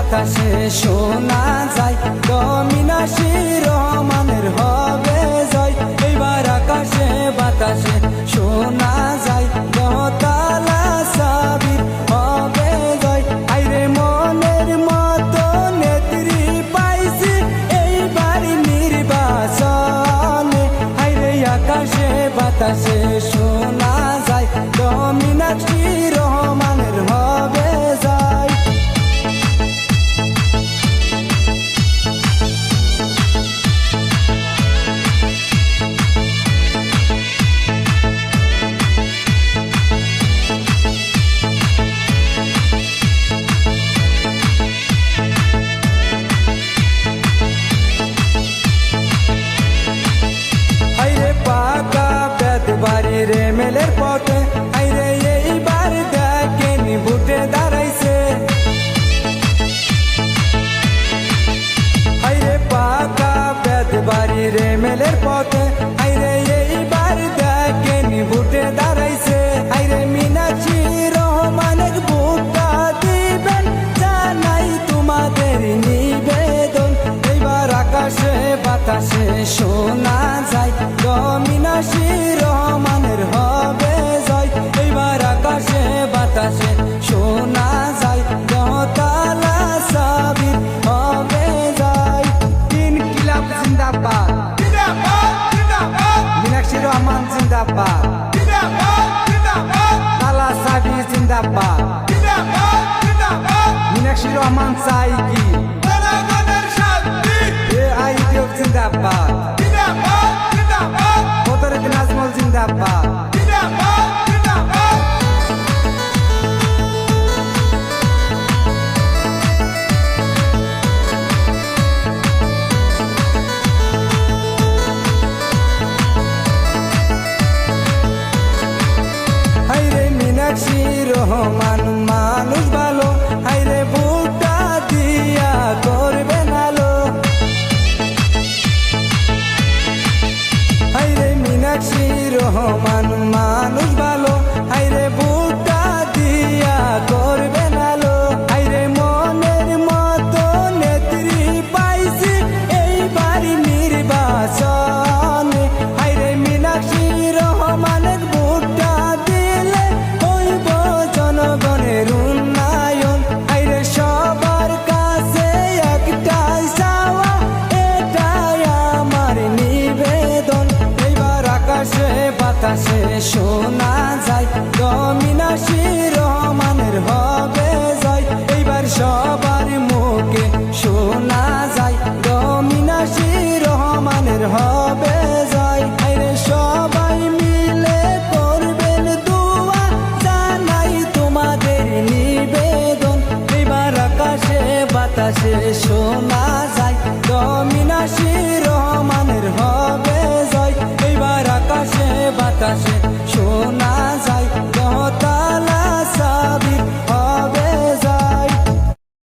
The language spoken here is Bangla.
বাতাসে শোনা যায় মিনাক্ষী রহমানের হবে জয়। এইবার আকাশে বাতাসে শোনা যায় তালা সাবির হবে জয়। আইরে মনের মতো নেত্রী পাইছি এইবার নির্বাচনে। আইরে আকাশে বাতাসে শোনা যায় মিনাক্ষী রহমানের হবে জয়। বাড়ি রে মেলের পথে আইরে এইবার দেখেনি ভোটে দাঁড়াইছে। আইরে পাকা বেদ বাড়ি রে মেলের পথে আইরে এইবার দেখেনি ভোটে দাঁড়াইছে। আইরে মিনাক্ষী রহমানের ভোটটা দিবেন জানাই তোমাদের নিবেদন। এইবার আকাশে বাতাসে শোনা যায় মিনাক্ষী রহমানের হবে জয়। এইবার আকাশে বাতাসে শোনা যায় তালা সাবির হবে জয়। ইনকিলাব জিন্দাবাদ, মিনাক্ষী রহমান জিন্দাবাদ, তালা সাবির জিন্দাবাদ। মিনাক্ষী রহমান চাই কি? এআইডিএফ জিন্দাবাদ।